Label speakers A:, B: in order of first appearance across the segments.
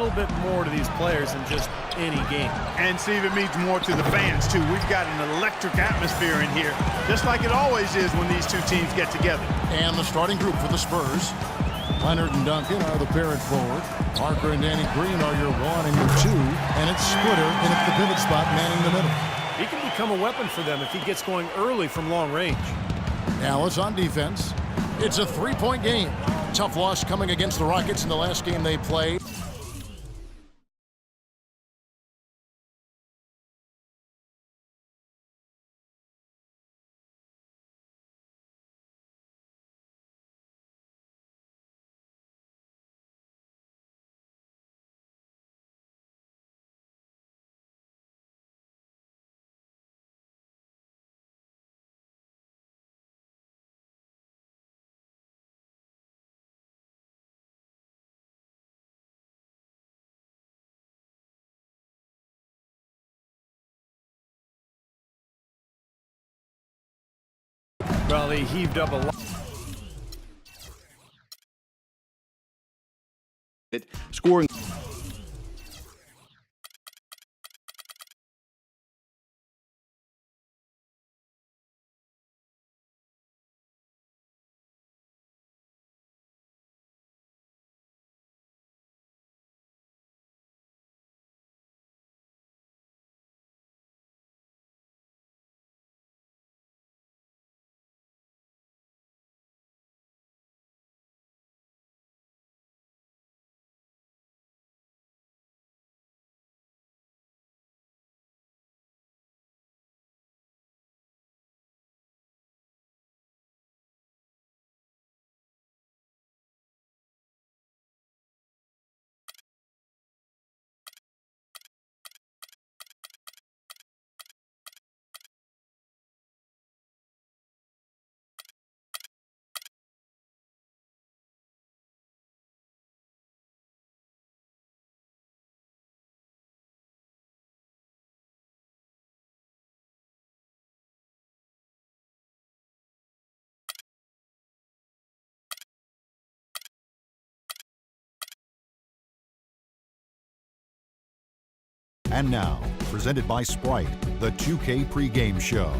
A: little bit more to these players than just any game.
B: And Steve, it means more to the fans, too. We've got an electric atmosphere in here, just like it always is when these two teams get together.
C: And the starting group for the Spurs. Leonard and Duncan are the pair at forward. Parker and Danny Green are your 1 and your 2. And it's Splitter in at the pivot spot, manning the middle.
A: He can become a weapon for them if he gets going early from long range.
C: Now it's on defense. It's a 3-point game. Tough loss coming against the Rockets in the last game they played.
A: Well, he heaved up a lot.
B: Scoring.
D: And now, presented by Sprite, the 2K pregame show.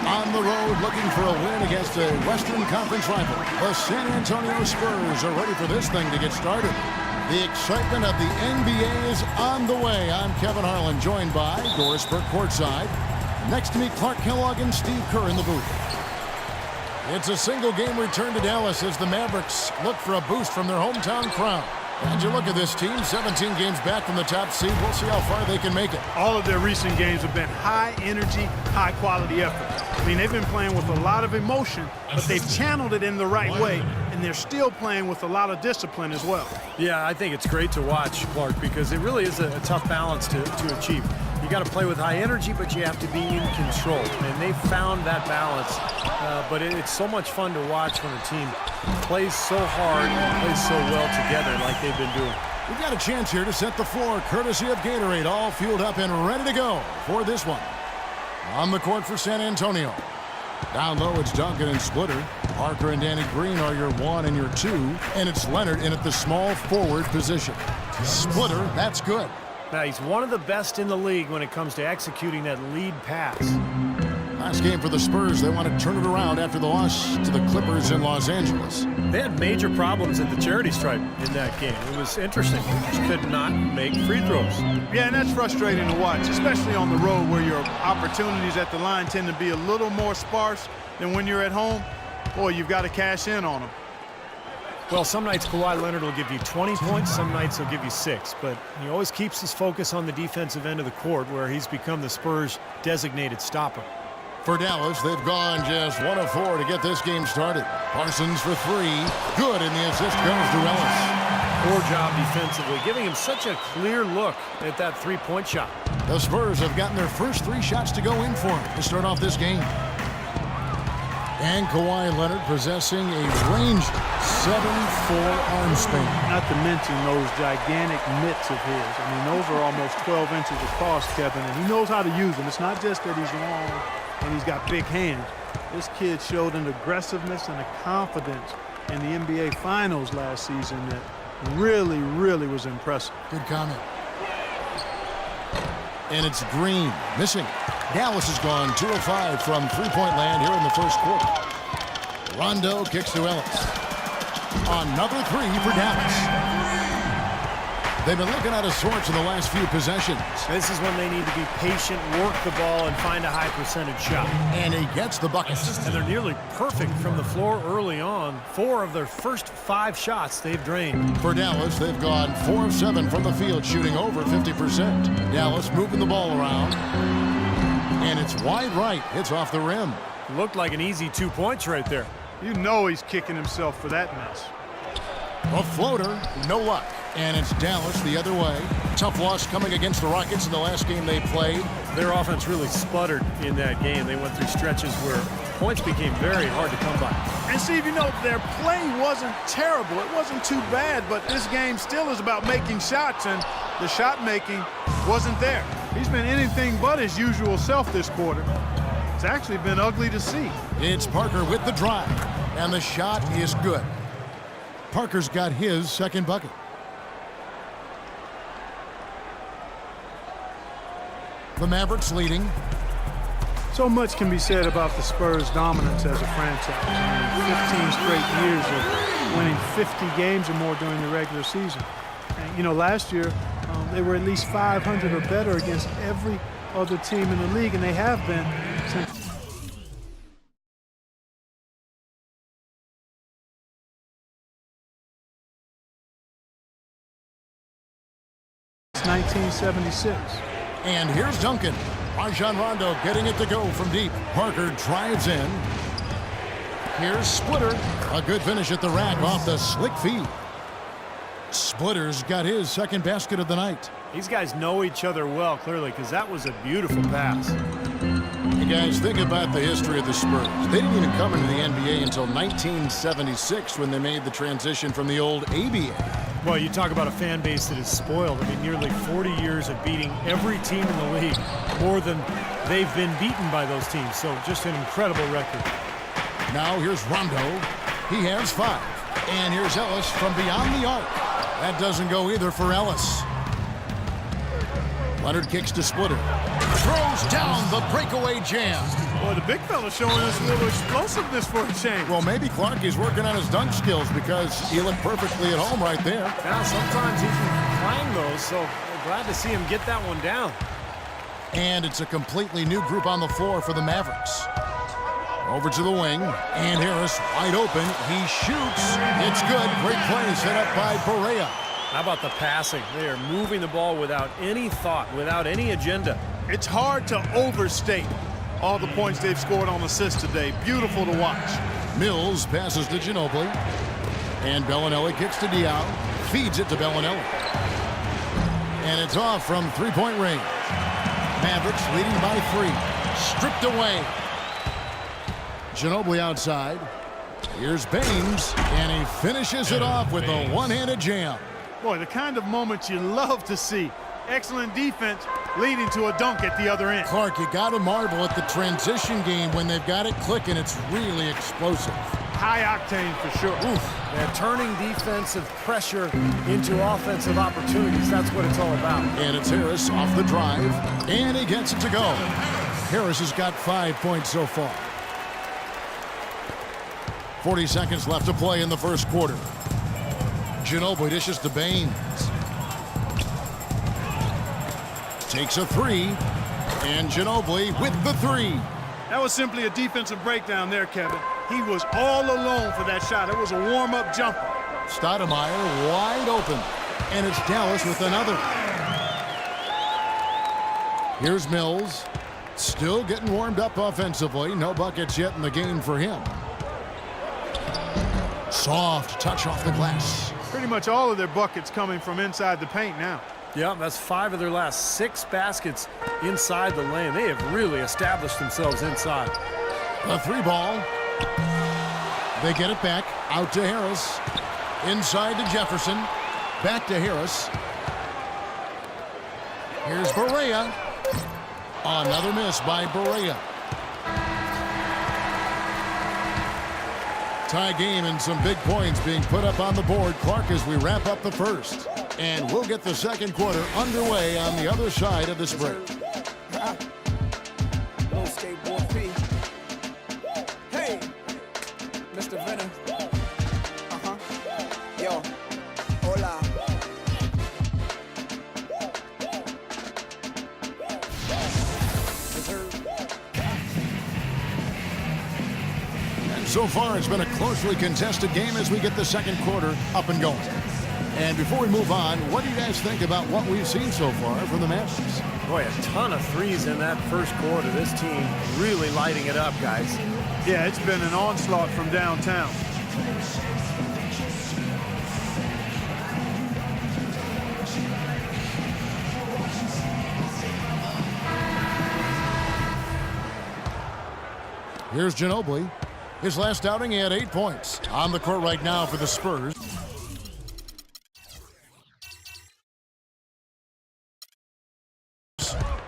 C: On the road looking for a win against a Western Conference rival. The San Antonio Spurs are ready for this thing to get started. The excitement of the NBA is on the way. I'm Kevin Harlan, joined by Doris Burke courtside. Next to me, Clark Kellogg and Steve Kerr in the booth. It's a single-game return to Dallas as the Mavericks look for a boost from their hometown crowd. And you look at this team, 17 games back from the top seed. We'll see how far they can make it.
B: All of their recent games have been high-energy, high-quality effort. I mean, they've been playing with a lot of emotion, but they've channeled it in the right way, and they're still playing with a lot of discipline as well.
A: Yeah, I think it's great to watch, Clark, because it really is a tough balance to achieve. You got to play with high energy, but you have to be in control. And they found that balance. But it's so much fun to watch when a team plays so hard and plays so well together like they've been doing.
C: We've got a chance here to set the floor, courtesy of Gatorade, all fueled up and ready to go for this one. On the court for San Antonio. Down low, it's Duncan and Splitter. Parker and Danny Green are your 1 and your 2. And it's Leonard in at the small forward position. Splitter, that's good.
A: Now, he's one of the best in the league when it comes to executing that lead pass.
C: Last game for the Spurs, they want to turn it around after the loss to the Clippers in Los Angeles.
A: They had major problems at the charity stripe in that game. It was interesting. They just could not make free throws.
B: Yeah, and that's frustrating to watch, especially on the road where your opportunities at the line tend to be a little more sparse than when you're at home. Boy, you've got to cash in on them.
A: Well, some nights Kawhi Leonard will give you 20 points, some nights he'll give you 6, but he always keeps his focus on the defensive end of the court where he's become the Spurs' designated stopper.
C: For Dallas, they've gone just 1 of 4 to get this game started. Parsons for 3. Good, and the assist goes to Ellis.
A: Poor job defensively, giving him such a clear look at that three-point shot.
C: The Spurs have gotten their first 3 shots to go in for him to start off this game. And Kawhi Leonard possessing a range 7'4" arm span.
B: Not to mention those gigantic mitts of his. I mean, those are almost 12 inches across, Kevin, and he knows how to use them. It's not just that he's long and he's got big hands. This kid showed an aggressiveness and a confidence in the NBA Finals last season that really, really was impressive.
C: Good comment. And it's Green missing. Dallas has gone 2 of 5 from three-point land here in the first quarter. Rondo kicks to Ellis. Another 3 for Dallas. They've been looking out of sorts in the last few possessions.
A: This is when they need to be patient, work the ball, and find a high percentage shot.
C: And he gets the bucket.
A: And they're nearly perfect from the floor early on. 4 of their first 5 shots they've drained.
C: For Dallas, they've gone 4 of 7 from the field, shooting over 50%. Dallas moving the ball around. And it's wide right. It's off the rim.
A: Looked like an easy 2 points right there.
B: You know he's kicking himself for that mess.
C: A floater, no luck. And it's Dallas the other way. Tough loss coming against the Rockets in the last game they played.
A: Their offense really sputtered in that game. They went through stretches where points became very hard to come by.
B: And Steve, you know, their play wasn't terrible. It wasn't too bad, but this game still is about making shots, and the shot making wasn't there. He's been anything but his usual self this quarter. It's actually been ugly to see.
C: It's Parker with the drive, and the shot is good. Parker's got his second bucket. The Mavericks leading.
B: So much can be said about the Spurs' dominance as a franchise. I mean, 15 straight years of winning 50 games or more during the regular season. And, you know, last year they were at least 500 or better against every other team in the league, and they have been since 1976.
C: And here's Duncan. Rajon Rondo getting it to go from deep. Parker drives in. Here's Splitter. A good finish at the rack off the slick feed. Splitter's got his second basket of the night.
A: These guys know each other well, clearly, because that was a beautiful pass.
C: You guys, think about the history of the Spurs. They didn't even come into the NBA until 1976 when they made the transition from the old ABA.
A: Well, you talk about a fan base that is spoiled. I mean, nearly 40 years of beating every team in the league, more than they've been beaten by those teams. So just an incredible record.
C: Now here's Rondo. He has 5. And here's Ellis from beyond the arc. That doesn't go either for Ellis. Leonard kicks to Splitter. Throws down the breakaway jam.
B: Boy, the big fella showing us a little explosiveness for a change.
C: Well, maybe Clark is working on his dunk skills because he looked perfectly at home right there.
A: Now, sometimes he can clang those, so we're glad to see him get that one down.
C: And it's a completely new group on the floor for the Mavericks. Over to the wing, and Harris wide open. He shoots. It's good. Great play set up by Barea.
A: How about the passing? They are moving the ball without any thought, without any agenda.
B: It's hard to overstate all the points they've scored on assists today. Beautiful to watch.
C: Mills passes to Ginobili. And Bellinelli kicks to Diaw. Feeds it to Bellinelli. And it's off from three-point range. Mavericks leading by 3. Stripped away. Ginobili outside. Here's Baines. And he finishes it off with a one-handed jam.
B: Boy, the kind of moments you love to see. Excellent defense leading to a dunk at the other end.
C: Clark, you got to marvel at the transition game when they've got it clicking. It's really explosive.
B: high octane for sure.
A: They're turning defensive pressure into offensive opportunities. That's what it's all about.
C: And it's Harris off the drive, and he gets it to go. Harris has got 5 points so far. 40 seconds left to play in the first quarter. Ginobili dishes to Baines. Takes a three, and Ginobili with the three.
B: That was simply a defensive breakdown there, Kevin. He was all alone for that shot. It was a warm-up jumper.
C: Stoudemire wide open, and it's Dallas with another. Here's Mills, still getting warmed up offensively. No buckets yet in the game for him. Soft touch off the glass.
B: Pretty much all of their buckets coming from inside the paint now.
A: Yeah, that's 5 of their last 6 baskets inside the lane. They have really established themselves inside.
C: A three ball. They get it back out to Harris. Inside to Jefferson. Back to Harris. Here's Barea. Another miss by Barea. Tie game and some big points being put up on the board, Clark, as we wrap up the first. And we'll get the second quarter underway on the other side of this break.
E: Hey, Mr. Venner. Yo, hola.
C: And so far, it's been a closely contested game as we get the second quarter up and going. And before we move on, what do you guys think about what we've seen so far from the Masters?
A: Boy, a ton of threes in that first quarter. This team really lighting it up, guys.
B: Yeah, it's been an onslaught from downtown.
C: Here's Ginobili. His last outing, he had 8 points. On the court right now for the Spurs.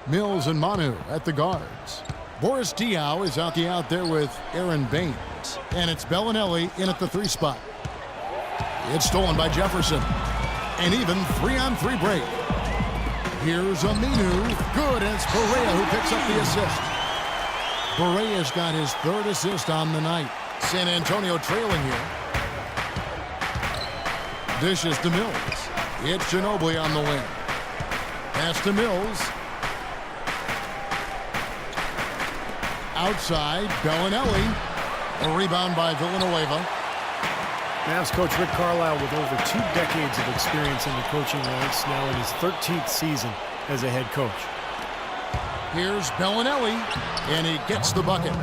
C: Mills and Manu at the guards. Boris Diaw is out there with Aaron Baines. And it's Bellinelli in at the 3 spot. It's stolen by Jefferson. And even 3-on-3 break. Here's Aminu. Good, and it's Barea who picks up the assist. Barea's got his 3rd assist on the night. San Antonio trailing here. Dishes to Mills. It's Ginobili on the wing. Pass to Mills. Outside, Bellinelli. A rebound by Villanueva.
A: Mavs coach Rick Carlisle with over 2 decades of experience in the coaching ranks, now in his 13th season as a head coach.
C: Here's Bellinelli, and he gets the bucket.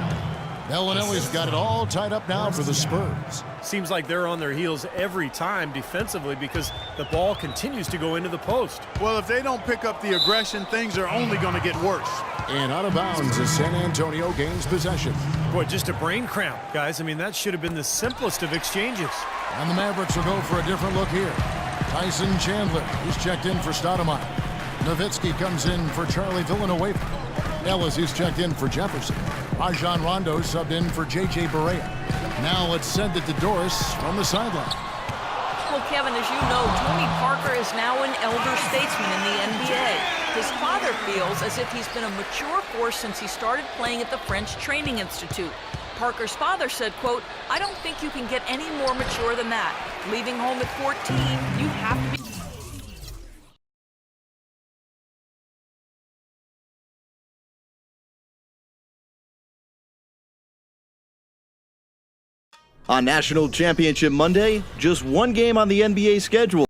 C: Bellinelli's got it all tied up now for the Spurs.
A: Seems like they're on their heels every time defensively because the ball continues to go into the post.
B: Well, if they don't pick up the aggression, things are only going to get worse.
C: And out of bounds as San Antonio gains possession.
A: Boy, just a brain cramp, guys. I mean, that should have been the simplest of exchanges.
C: And the Mavericks will go for a different look here. Tyson Chandler, he's checked in for Stoudemire. Nowitzki comes in for Charlie Villanueva. Ellis is checked in for Jefferson. Rajon Rondo subbed in for J.J. Barea. Now let's send it to Doris from the sideline.
F: Well, Kevin, as you know, Tony Parker is now an elder statesman in the NBA. His father feels as if he's been a mature force since he started playing at the French Training Institute. Parker's father said, quote, "I don't think you can get any more mature than that. Leaving home at 14, you have to be..."
G: On National Championship Monday, just one game on the NBA schedule.